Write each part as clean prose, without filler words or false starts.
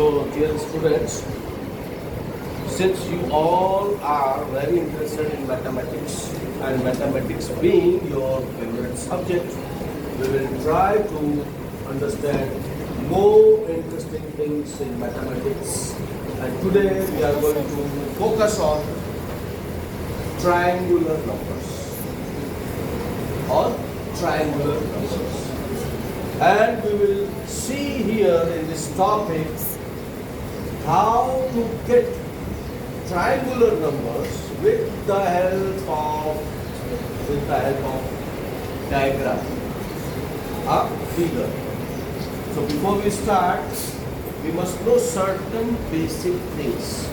So, dear students, since you all are very interested in mathematics and mathematics being your favorite subject, we will try to understand more interesting things in mathematics. And today we are going to focus on triangular numbers or triangular numbers. And we will see here in this topic how to get triangular numbers with the help of diagram, a figure. So before we start, we must know certain basic things.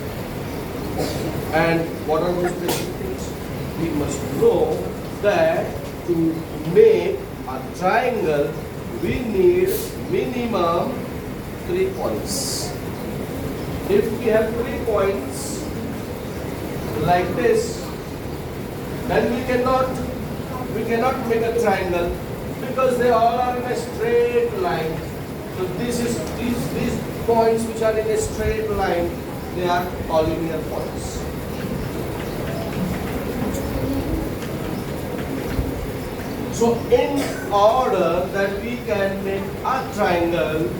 And what are those basic things? We must know that to make a triangle, we need minimum 3 points. If we have 3 points like this, then we cannot make a triangle because they all are in a straight line. So these points which are in a straight line, they are collinear points. So in order that we can make a triangle,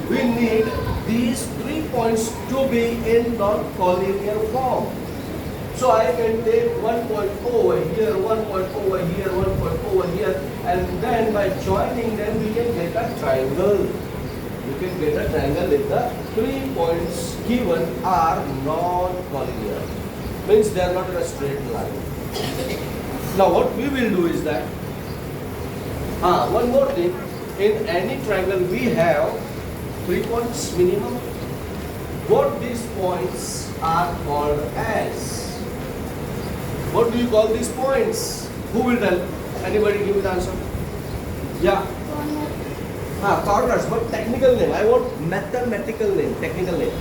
we need these 3 points to be in non-collinear form. So I can take 1 point over here, 1 point over here, 1 point over here, and then by joining them we can get a triangle. You can get a triangle if the 3 points given are non-collinear. Means they are not in a straight line. Now what we will do is that, one more thing, in any triangle we have 3 points minimum. What these points are called as? What do you call these points? Who will tell? Anybody give me the answer? Yeah. Corners. But technical name. I want mathematical name. Technical name.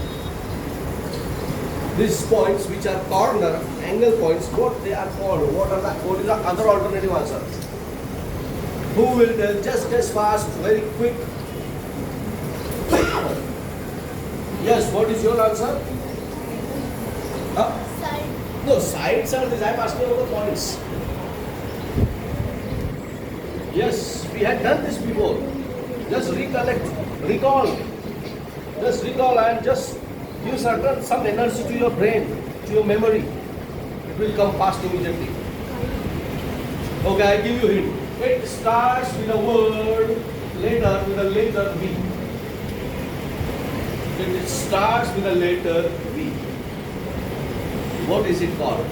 These points which are corner, angle points, what they are called? What is the other alternative answer? Who will tell? Just as fast, very quick. Yes, what is your answer? Side. No, sides are this. I am asking about the points. Yes, we had done this before. Just recall. Just recall and just give some energy to your brain, to your memory. It will come fast immediately. Okay, I give you a hint. It starts with a word letter with a letter V. It starts with a letter V. What is it called?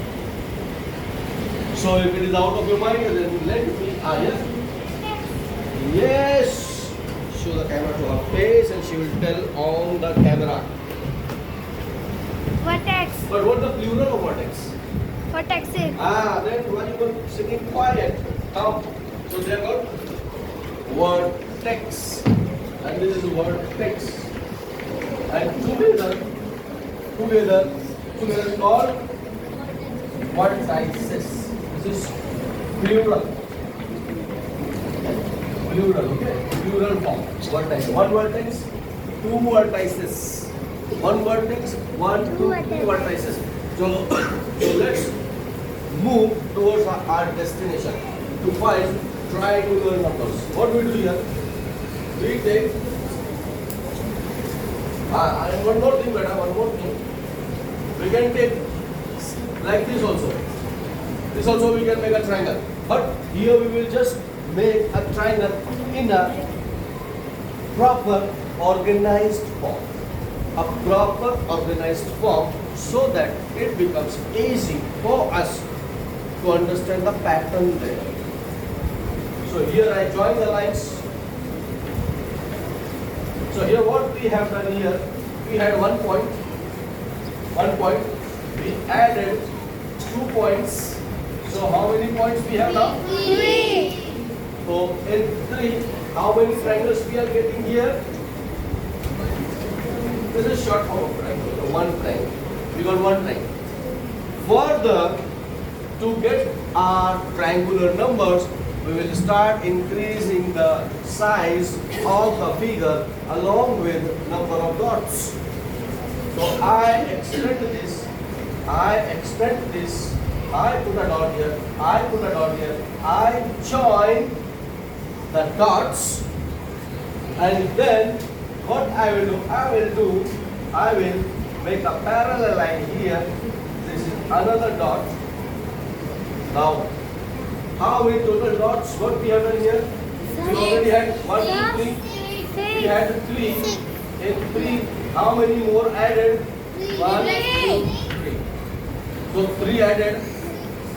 So if it is out of your mind, then let me. Yes. Yes. Show the camera to her face, and she will tell on the camera. Vertex. But what the plural of vertex? Vertexes. Then when you were sitting quiet, come. So they are called vertex, and this is vertex. And together called vertices. This is plural. Okay? Plural form. Vertex. One vertex, 2 vertices. One vertex, 1, 2, 3 vertices. So let's move towards our destination to find triangular numbers. What we do here? We take and one more thing, beta, one more thing. We can take like this also. This also we can make a triangle. But here we will just make a triangle in a proper organized form. A proper organized form so that it becomes easy for us to understand the pattern there. So here I join the lines. So here what we have done here, we had 1 point, we added 2 points. So how many points we have now? 3. So in 3, how many triangles we are getting here? This is short form of triangle, 1 triangle. We got 1 triangle. Further, to get our triangular numbers, we will start increasing the size of the figure along with number of dots. So I extend this, I put a dot here, I put a dot here, I join the dots, and then what I will do, I will make a parallel line here. This is another dot. Now, how many total dots? What we have done here? We already had 1, 2, 3. We had 3. In 3, how many more added? 1, 2, 3. So 3 added.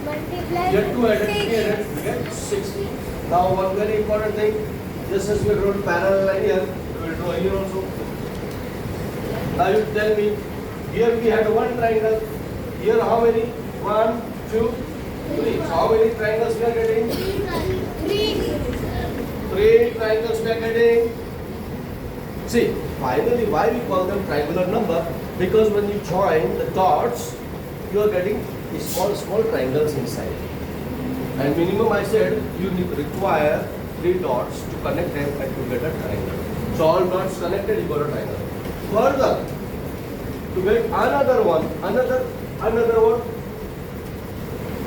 Multiply. Here 2 added, 3 added. We get 6. Now one very important thing. Just as we wrote parallel line here, we will draw here also. Now you tell me. Here we had one triangle. Here how many? 1, 2, 3. So how many triangles we are getting? 3 triangles we are getting. See, finally why we call them triangular number? Because when you join the dots, you are getting small triangles inside. And minimum I said you require 3 dots to connect them and to get a triangle. So all dots connected, you got a triangle. Further, to get another one,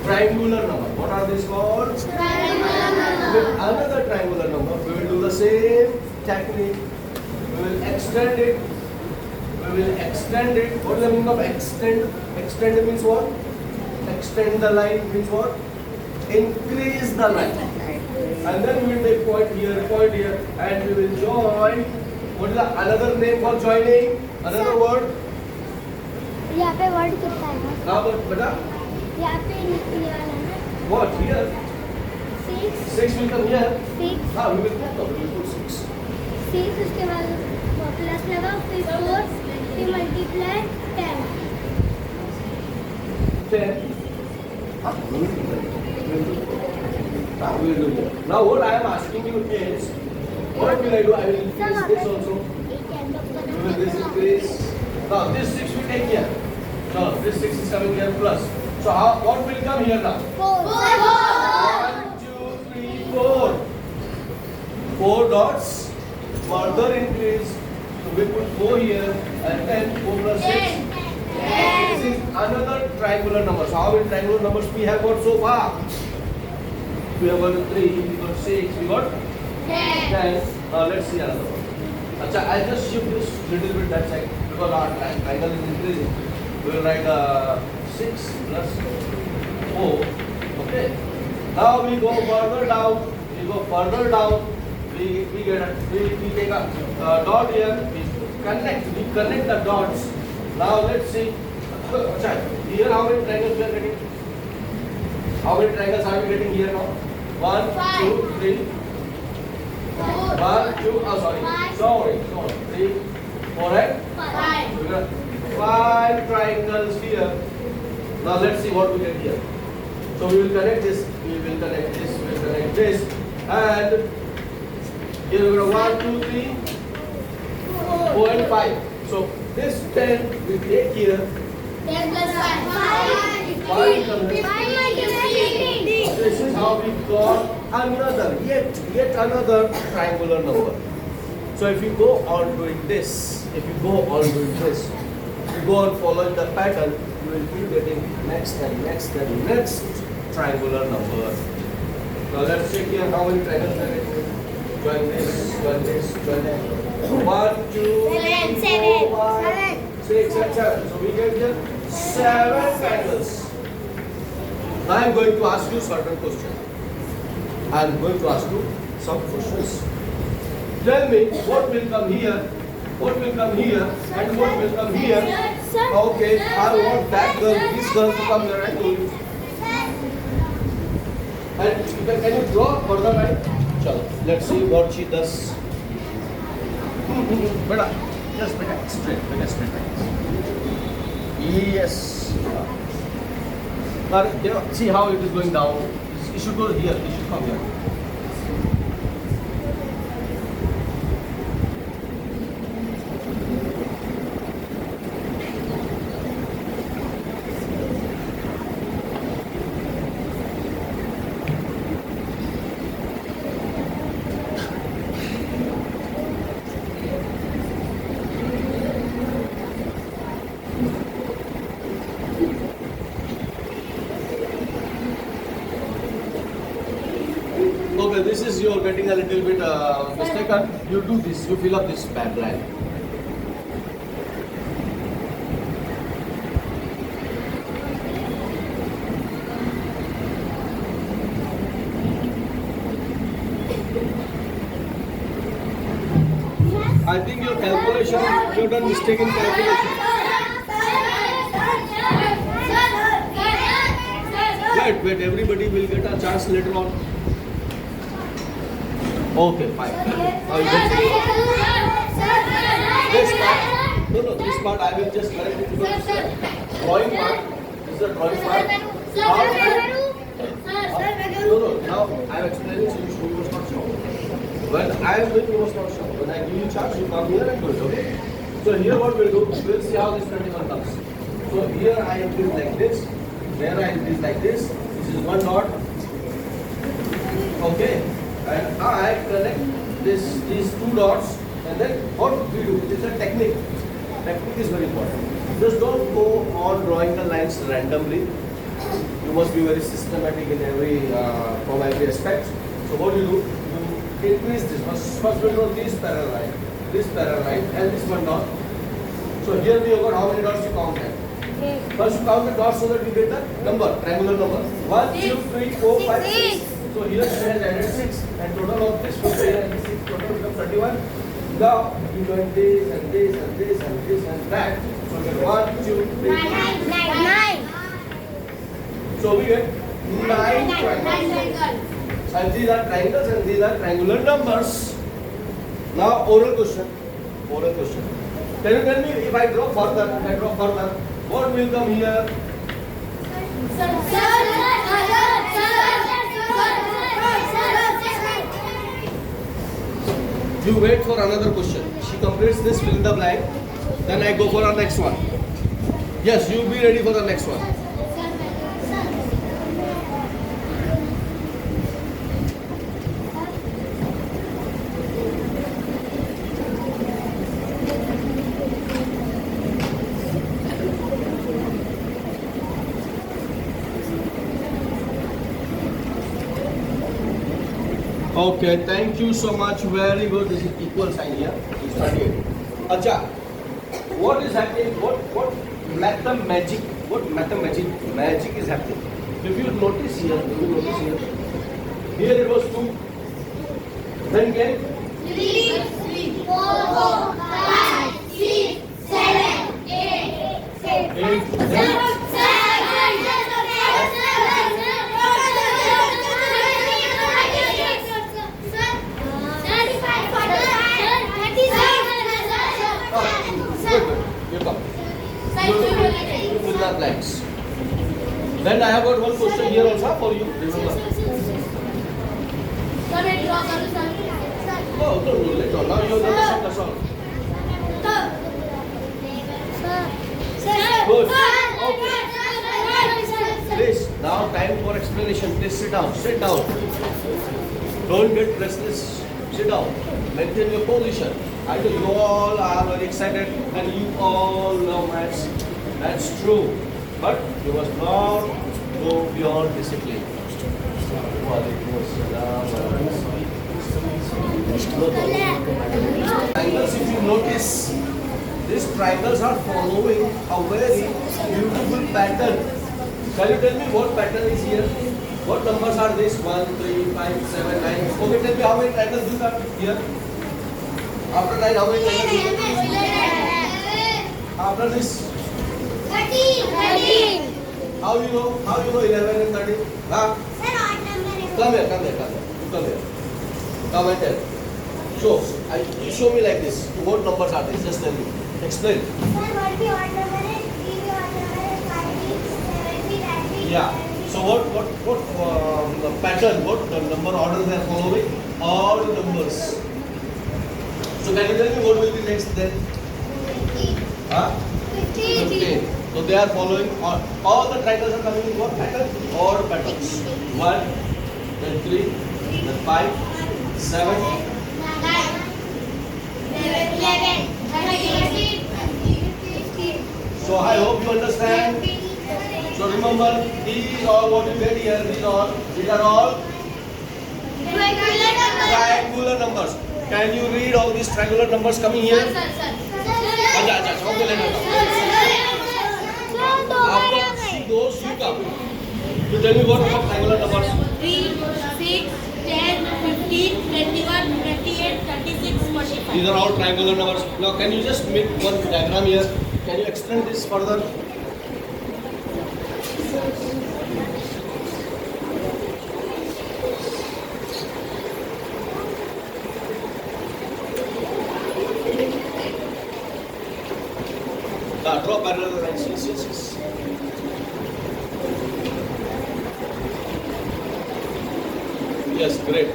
triangular number. What are these called? Triangular number. With another triangular number, we will do the same technique. We will extend it. What is the meaning of extend? Extend means what? Extend the line means what? Increase the line. And then we will take point here, and we will join. What is the another name for joining? Another word? यहाँ पे word कितना है ना? Now, beta, यहाँ पे ये वाला ना? what here? 6. 6 will come here. 6. Ah, we will put 6. 6 उसके बाद प्लस लगाओ फिर 4 फिर multiply 10. 10. We will do that. Now what I am asking you is, what will I do? I will increase this also. We will this increase. Now this 6 we take here. So this 6 is coming here plus. So what will come here now? 4. 1, 2, 3, 4. 4 dots. Further increase. So we put 4 here and then 4 plus 6. This is another triangular number. So how many triangular numbers we have got so far? We have got 3, we got 6, we got 10. Now let's see another one. Achha, I'll just shift this little bit that side because our triangle is increasing. We will write 6 plus 4. Okay. Now we go further down. We take a dot here. We connect the dots. Now let's see. Achha, here how many triangles we are getting? How many triangles are we getting here now? 1, 2, 3. 1, 2, sorry. 3, 4, right? 5. We got 5 triangles here. Now let's see what we get here. So we will connect this, we will connect this, and here we got 1, 2, 3, 4 and 5. So this 10 we take here. 10 plus 5. 5 comes. This is how we got another, yet another triangular number. So if you go on doing this, if you go on following the pattern, you will be getting next triangular number. Now let's check here how many triangles are getting. Join this. 1, 2, 3, 4, 5, 6, and 7. So we get here 7 triangles. Now I am going to ask you certain questions. I am going to ask you some questions. Tell me what will come here, and what will come here. Okay, I want that girl, this girl to come here and do it. And can you draw further, right? Chalo, let's see what she does. Beta, just straight lines. Yes. But see how it is going down. It should go here. It should come here. Okay, this is you're getting a little bit mistaken. You do this. You fill up this bad line. I think your calculation, you've done mistake in calculation. Wait, everybody will get a chance later on. Okay, fine. This part, no, this part I will just correct it because drawing part, this is the drawing part. No, now I am explaining so you must not shout. When I am doing, you must not shout. When I give you chance, you come here and do it, okay? So here what we'll do, we'll see how this 21 comes. So here I increase like this, there I increase like this is one dot, okay? And I connect these two dots and then what we do, it is a technique. Technique is very important. Just don't go on drawing the lines randomly. You must be very systematic in from every aspect. So what you do, you increase this. First we draw this parallel line, and this one dot. So here we have got how many dots you count them. First you count the dots so that you get the number, triangular number. 1, 2, 3, 4, 5, 6. So here she has added 6 and total of this 50 and 6 total becomes 31. Now you join this and this and this and this and that. So we get 1, 2, 3, 9. so we get 9 triangles. And these are triangles and these are triangular numbers. Now oral question. Can you tell me if I draw further, what will come here? You wait for another question. She completes this, fill in the blank. Then I go for the next one. Yes, you be ready for the next one. Okay, thank you so much. Very good. This is equal sign here. It's 38. Acha, what is happening? What magic is happening? If you notice here, here it was 2. Then came 3, 4, 5, 6, 7, 8, 8. Fill the blanks. Then I have got one question here also for you. Remember? No, later. Now you understand the song. Good. Okay. Please, now time for explanation. Please sit down. Don't get restless. Sit down. Maintain your position. I know you all are very excited and you all know maths. That's true. But you must not go beyond discipline. Triangles, if you notice, these triangles are following a very beautiful pattern. Can you tell me what pattern is here? What numbers are these? 1, 3, 5, 7, 9. Okay, tell me how many triangles you got here? After 9, how many triangles? After this? 13. How you know 11 and 13? Huh? Come here. Come and tell. You show me like this. What numbers are these? Just tell me. Explain. Yeah. So what the pattern? What the number order they are following? All numbers. So can you tell me what will be next then? 15. So they are following all the triangles are coming in what pattern? Or patterns. 1, then 3, then 5, 7, 11. So I hope you understand. So remember, these are what you get here. These are all 12. Triangular numbers. Can you read all these triangular numbers coming here? अच्छा अच्छा शौक से लेना था. After see those you come. You tell me what about triangular numbers? 3, 6, 10, 15, 21, 28, 36, 45. These are all triangular numbers. Now can you just make one diagram here? Can you extend this further? Draw parallel lines. Yes. Yes, great.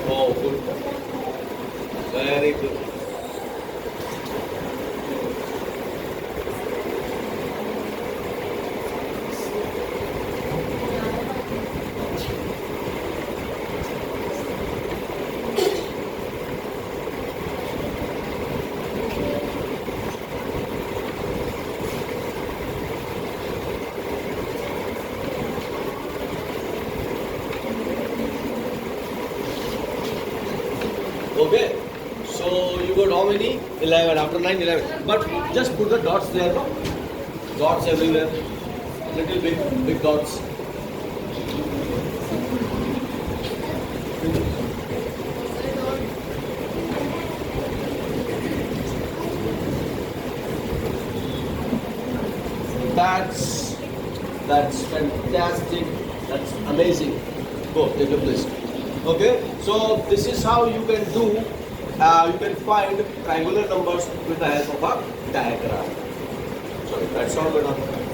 Oh, good. Very good. Okay, so you got how many? 11. After 9, 11. But just put the dots there, no? Dots everywhere. Little big dots. That's fantastic. That's amazing. Go, take your place. Okay, so this is how you can do, you can find triangular numbers with the help of a diagram. So that's all, madam.